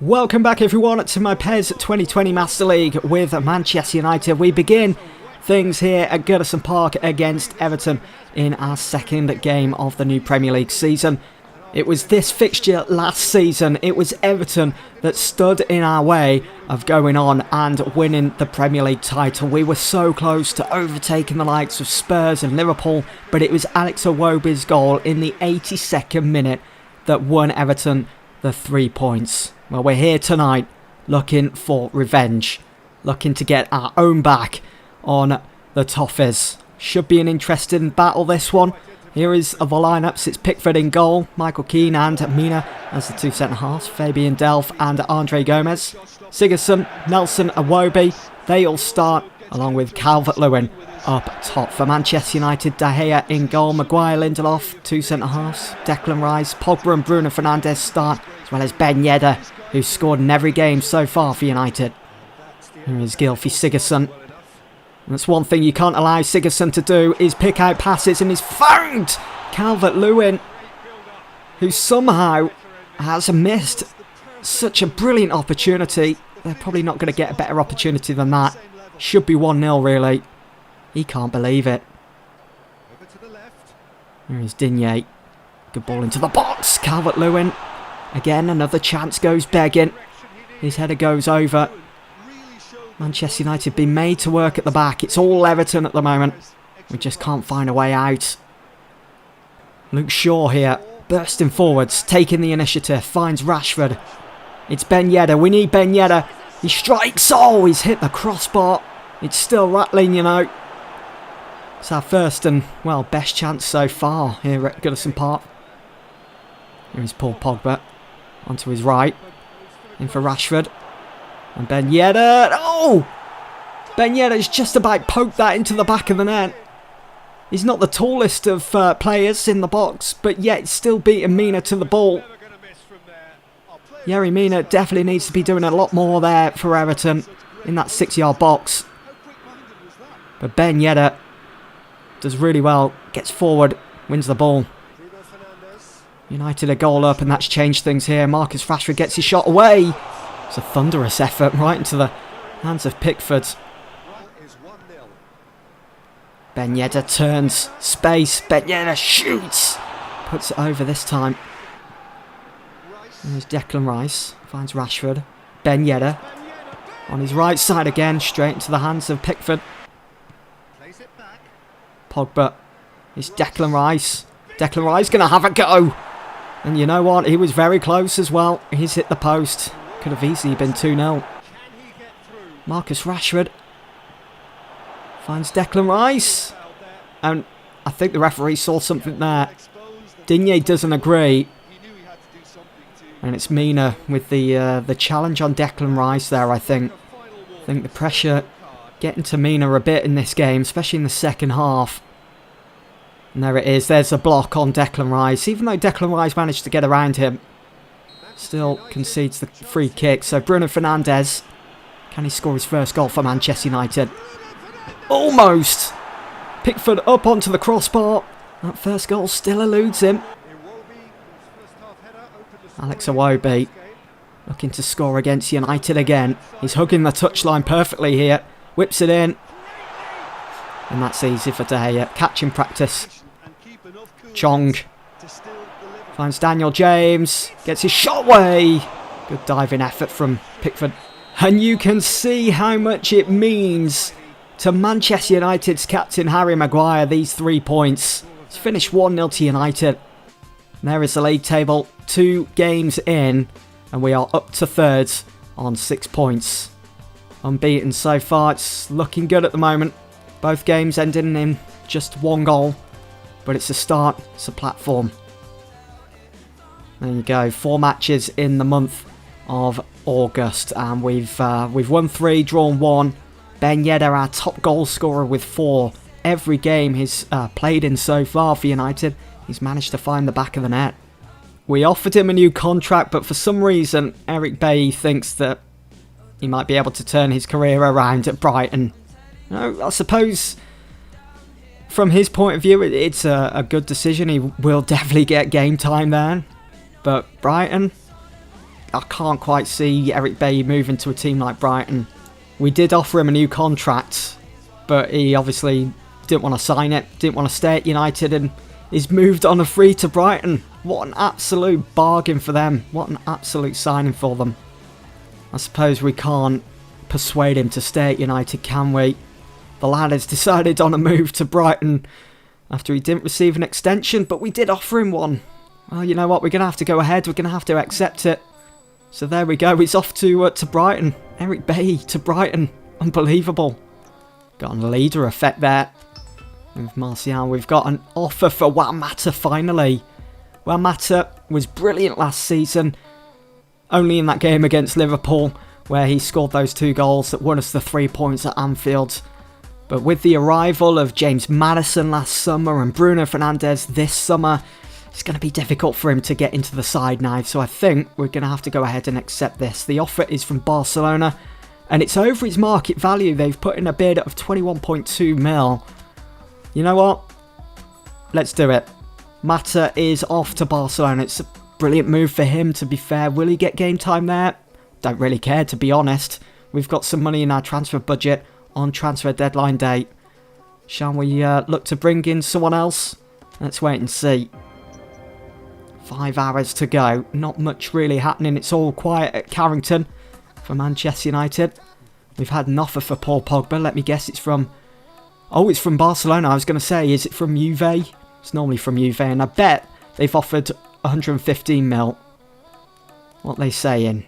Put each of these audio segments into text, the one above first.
Welcome back everyone to my PES 2020 Master League with Manchester United. We begin things here at Goodison Park against Everton in our second game of the new Premier League season. It was this fixture last season, it was Everton that stood in our way of going on and winning the Premier League title. We were so close to overtaking the likes of Spurs and Liverpool, but it was Alex Iwobi's goal in the 82nd minute that won Everton the 3 points. Well, we're here tonight looking for revenge, looking to get our own back on the Toffees. Should be an interesting battle, this one. Here is the lineups. It's Pickford in goal, Michael Keane and Mina as the two centre-halves, Fabian Delph and Andre Gomez. Sigurdsson, Nelson, Iwobi, they all start, along with Calvert-Lewin up top. For Manchester United, De Gea in goal, Maguire, Lindelof, two centre-halves, Declan Rice, Pogba and Bruno Fernandes start, as well as Ben Yedder, who's scored in every game so far for United. Here is Gylfi Sigurdsson. That's one thing you can't allow Sigurdsson to do, is pick out passes, and he's found Calvert-Lewin, who somehow has missed such a brilliant opportunity. They're probably not going to get a better opportunity than that. Should be 1-0 really. He can't believe it. Here is Digne. Good ball into the box. Calvert-Lewin. Again, another chance goes begging. His header goes over. Manchester United been made to work at the back. It's all Everton at the moment. We just can't find a way out. Luke Shaw here, bursting forwards, taking the initiative, finds Rashford. It's Ben Yedder. We need Ben Yedder. He strikes. Oh, he's hit the crossbar. It's still rattling, you know. It's our first and, well, best chance so far here at Goodison Park. Here is Paul Pogba. Onto his right. In for Rashford. And Ben Yedder. Oh! Ben Yedder's just about poked that into the back of the net. He's not the tallest of players in the box, but yet still beating Mina to the ball. Yerry Mina definitely needs to be doing a lot more there for Everton in that 6-yard box. But Ben Yedder does really well. Gets forward. Wins the ball. United a goal up, and that's changed things here. Marcus Rashford gets his shot away. It's a thunderous effort right into the hands of Pickford. Ben Yedder turns space. Ben Yedder shoots. Puts it over this time. And there's Declan Rice. Finds Rashford. Ben Yedder on his right side again. Straight into the hands of Pickford. Pogba. It's Declan Rice. Declan Rice going to have a go. And you know what? He was very close as well. He's hit the post. Could have easily been 2-0. Marcus Rashford finds Declan Rice. And I think the referee saw something there. Digne doesn't agree. And it's Mina with the challenge on Declan Rice there, I think. I think the pressure getting to Mina a bit in this game, especially in the second half. And there it is. There's a block on Declan Rice. Even though Declan Rice managed to get around him, still concedes the free kick. So Bruno Fernandes, can he score his first goal for Manchester United? Almost! Pickford up onto the crossbar. That first goal still eludes him. Alex Iwobi looking to score against United again. He's hugging the touchline perfectly here. Whips it in. And that's easy for De Gea. Catching practice. Chong finds Daniel James. Gets his shot away. Good diving effort from Pickford. And you can see how much it means to Manchester United's captain Harry Maguire, these 3 points. It's finished 1-0 to United. And there is the league table. 2 games in. And we are up to third on 6 points. Unbeaten so far. It's looking good at the moment. Both games ending in just 1 goal. But it's a start. It's a platform. There you go. 4 matches in the month of August. And we've won 3, drawn 1. Ben Yedder, our top goal scorer with 4. Every game he's played in so far for United, he's managed to find the back of the net. We offered him a new contract, but for some reason, Eric Bailly thinks that he might be able to turn his career around at Brighton. No, I suppose from his point of view, it's a good decision. He will definitely get game time there. But Brighton, I can't quite see Eric Bailly moving to a team like Brighton. We did offer him a new contract, but he obviously didn't want to sign it, didn't want to stay at United, and he's moved on a free to Brighton. What an absolute bargain for them. What an absolute signing for them. I suppose we can't persuade him to stay at United, can we? The lad has decided on a move to Brighton after he didn't receive an extension, but we did offer him one. Well, you know what? We're going to have to go ahead. We're going to have to accept it. So there we go. He's off to Brighton. Eric Bailly to Brighton. Unbelievable. Got a leader effect there. With Martial, we've got an offer for Juan Mata finally. Juan Mata was brilliant last season. Only in that game against Liverpool, where he scored those 2 goals that won us the 3 points at Anfield. But with the arrival of James Maddison last summer and Bruno Fernandes this summer, it's going to be difficult for him to get into the side now. So I think we're going to have to go ahead and accept this. The offer is from Barcelona, and it's over its market value. They've put in a bid of 21.2 mil. You know what? Let's do it. Mata is off to Barcelona. It's a brilliant move for him, to be fair. Will he get game time there? Don't really care, to be honest. We've got some money in our transfer budget on transfer deadline day. Shall we look to bring in someone else? Let's wait and see. 5 hours to go. Not much really happening. It's all quiet at Carrington for Manchester United. We've had an offer for Paul Pogba. Let me guess, it's from... Oh, it's from Barcelona. I was going to say, is it from Juve? It's normally from Juve, and I bet they've offered 115 mil. What are they saying?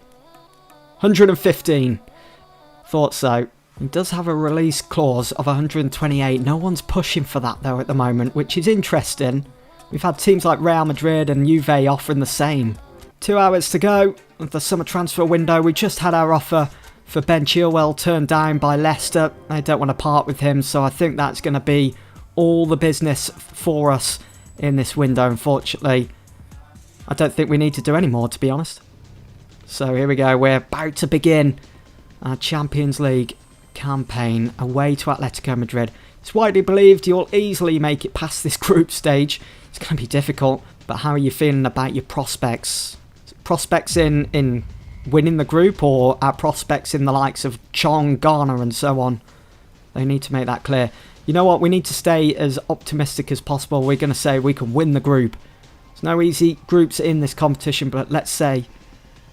115. Thought so. He does have a release clause of 128. No one's pushing for that, though, at the moment, which is interesting. We've had teams like Real Madrid and Juve offering the same. 2 hours to go of the summer transfer window. We just had our offer for Ben Chilwell turned down by Leicester. They don't want to part with him, so I think that's going to be all the business for us in this window, unfortunately. I don't think we need to do any more, to be honest. So here we go. We're about to begin our Champions League campaign away to Atletico Madrid. It's widely believed you'll easily make it past this group stage. It's going to be difficult, but how are you feeling about your prospects? Prospects in winning the group, or our prospects in the likes of Chong, Garner and so on? They need to make that clear. You know what? We need to stay as optimistic as possible. We're going to say we can win the group. There's no easy groups in this competition, but let's say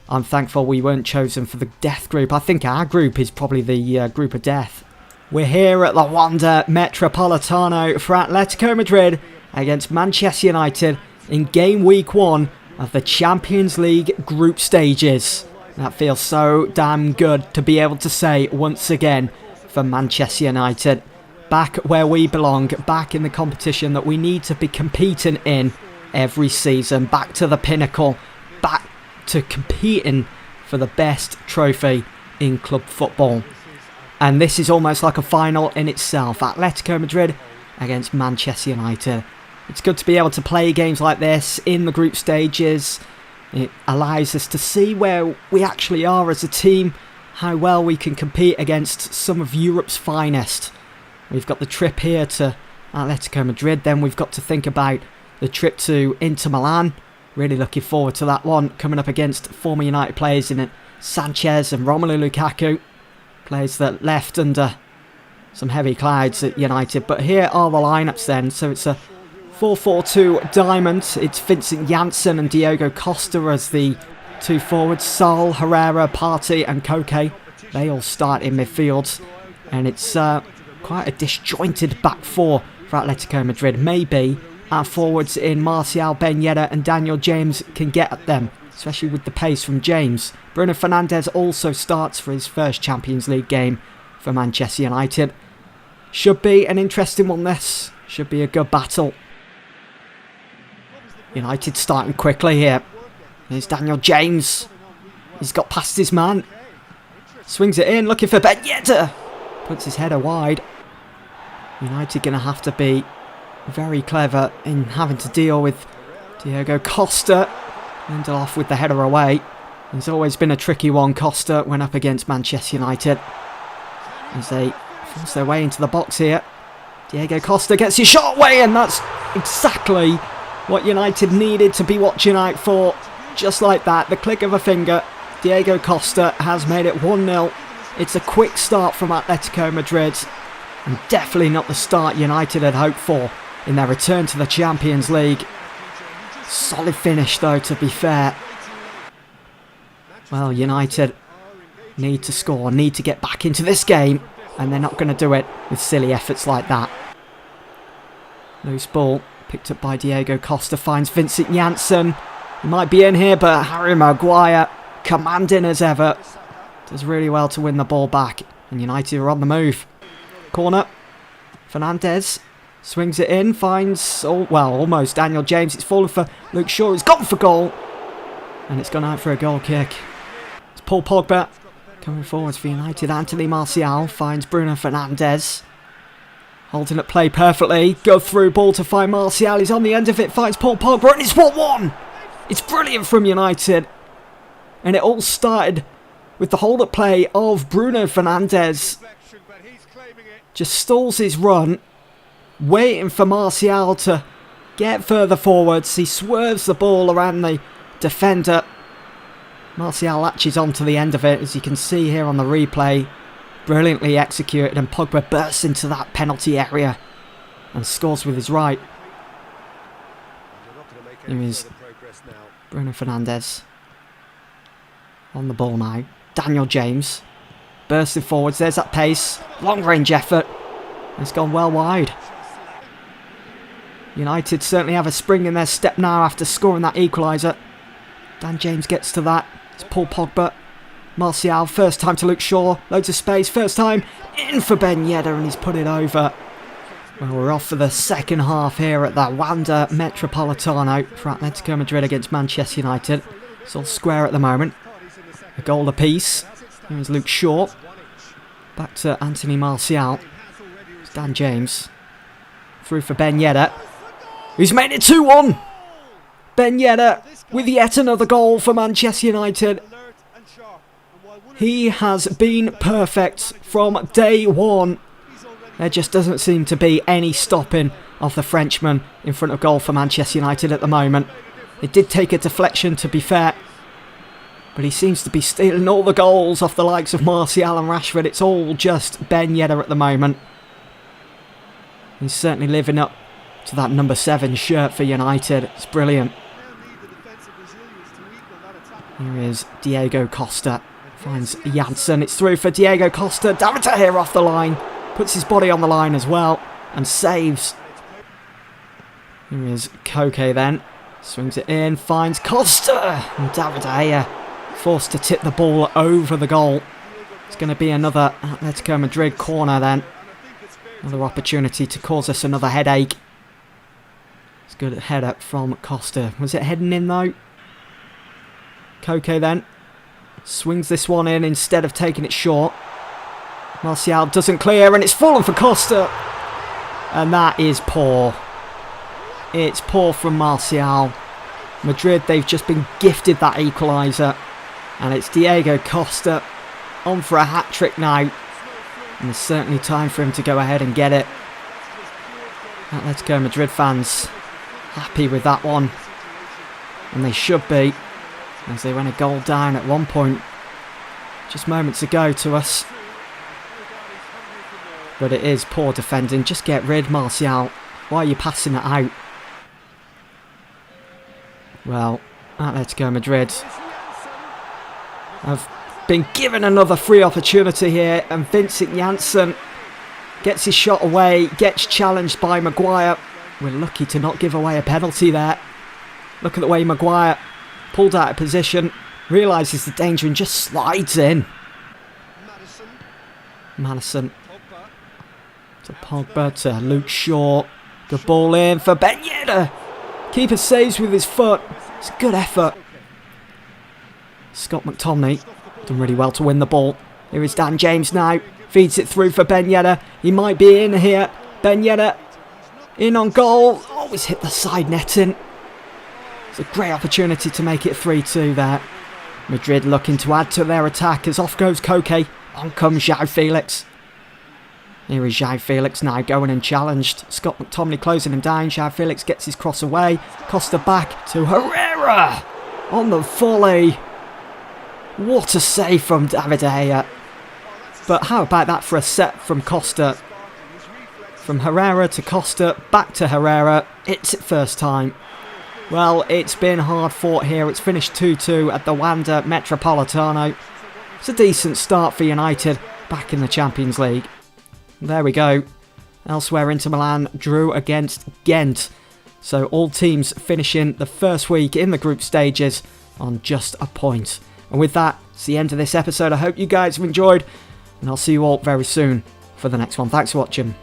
I'm thankful we weren't chosen for the death group. I think our group is probably the group of death. We're here at the Wanda Metropolitano for Atletico Madrid against Manchester United in game week 1 of the Champions League group stages. That feels so damn good to be able to say once again for Manchester United. Back where we belong, back in the competition that we need to be competing in every season. Back to the pinnacle, back to competing for the best trophy in club football. And this is almost like a final in itself. Atletico Madrid against Manchester United. It's good to be able to play games like this in the group stages. It allows us to see where we actually are as a team, how well we can compete against some of Europe's finest. We've got the trip here to Atletico Madrid, then we've got to think about the trip to Inter Milan. Really looking forward to that one, coming up against former United players in it, Sanchez and Romelu Lukaku. Players that left under some heavy clouds at United. But here are the lineups then. So it's a 4-4-2 diamond. It's Vincent Janssen and Diego Costa as the two forwards. Saul, Herrera, Partey and Koke. They all start in midfield. And it's quite a disjointed back four for Atletico Madrid. Maybe our forwards in Martial, Ben Yedder and Daniel James can get at them, especially with the pace from James. Bruno Fernandes also starts for his first Champions League game for Manchester United. Should be an interesting one, this. Should be a good battle. United starting quickly here. Here's Daniel James. He's got past his man. Swings it in, looking for Ben Yedder. Puts his header wide. United going to have to be very clever in having to deal with Diego Costa. Lindelof with the header away. He's always been a tricky one, Costa, when up against Manchester United. As they force their way into the box here. Diego Costa gets his shot away, and that's exactly what United needed to be watching out for. Just like that, the click of a finger, Diego Costa has made it 1-0. It's a quick start from Atletico Madrid, and definitely not the start United had hoped for in their return to the Champions League. Solid finish though, to be fair. Well, United need to score, need to get back into this game, and they're not going to do it with silly efforts like that. Loose ball, picked up by Diego Costa, finds Vincent Janssen. He might be in here, but Harry Maguire, commanding as ever, does really well to win the ball back, and United are on the move. Corner, Fernandez swings it in, finds, almost Daniel James. It's fallen for Luke Shaw, he's gone for goal, and it's gone out for a goal kick. It's Paul Pogba coming forwards for United. Anthony Martial finds Bruno Fernandes, holding up play perfectly. Go through ball to find Martial, he's on the end of it, finds Paul Pogba, and it's 1-1. It's brilliant from United, and it all started with the hold-up play of Bruno Fernandes. Just stalls his run, waiting for Martial to get further forwards. He swerves the ball around the defender. Martial latches onto the end of it, as you can see here on the replay. Brilliantly executed, and Pogba bursts into that penalty area and scores with his right. Here is Bruno Fernandes on the ball now. Daniel James bursting forwards. There's that pace. Long range effort. It's gone well wide. United certainly have a spring in their step now after scoring that equaliser. Dan James gets to that. It's Paul Pogba. Martial, first time to Luke Shaw. Loads of space. First time in for Ben Yedder, and he's put it over. Well, we're off for the second half here at the Wanda Metropolitano for Atletico Madrid against Manchester United. It's all square at the moment. A goal apiece. Here's Luke Shaw. Back to Anthony Martial. It's Dan James. Through for Ben Yedder. He's made it 2-1. Ben Yedder with yet another goal for Manchester United. He has been perfect from day one. There just doesn't seem to be any stopping of the Frenchman in front of goal for Manchester United at the moment. It did take a deflection, to be fair, but he seems to be stealing all the goals off the likes of Martial and Rashford. It's all just Ben Yedder at the moment. He's certainly living up to that number 7 shirt for United. It's brilliant. Here is Diego Costa. Finds Janssen. It's through for Diego Costa. Davide here off the line. Puts his body on the line as well. And saves. Here is Koke then. Swings it in. Finds Costa. And Davide forced to tip the ball over the goal. It's going to be another Atletico Madrid corner then. Another opportunity to cause us another headache. It's good header from Costa. Was it heading in though? Koke then. Swings this one in instead of taking it short. Martial doesn't clear, and it's fallen for Costa. And that is poor. It's poor from Martial. Madrid, they've just been gifted that equaliser. And it's Diego Costa on for a hat-trick now. And there's certainly time for him to go ahead and get it. Atletico Madrid fans happy with that one. And they should be, as they went a goal down at one point just moments ago to us. But it is poor defending. Just get rid, Martial. Why are you passing it out? Well, Atletico Madrid have been given another free opportunity here, and Vincent Janssen gets his shot away, gets challenged by Maguire. We're lucky to not give away a penalty there. Look at the way Maguire pulled out of position, realises the danger and just slides in. Madison to Pogba to Luke Shaw. Good ball in for Ben Yedder. Keeper saves with his foot. It's a good effort. Scott McTominay done really well to win the ball. Here is Dan James now. Feeds it through for Ben Yedder. He might be in here. Ben Yedder in on goal. Always hit the side netting. It's a great opportunity to make it 3-2 there. Madrid looking to add to their attack as off goes Koke. On comes João Felix. Here is João Felix now going and challenged. Scott McTominay closing him down. João Felix gets his cross away. Costa back to Herrera on the volley. What a save from David De Gea. But how about that for a set from Costa? From Herrera to Costa, back to Herrera. It's it first time. Well, it's been hard fought here. It's finished 2-2 at the Wanda Metropolitano. It's a decent start for United back in the Champions League. There we go. Elsewhere, Inter Milan drew against Ghent. So all teams finishing the first week in the group stages on just a point. And with that, it's the end of this episode. I hope you guys have enjoyed, and I'll see you all very soon for the next one. Thanks for watching.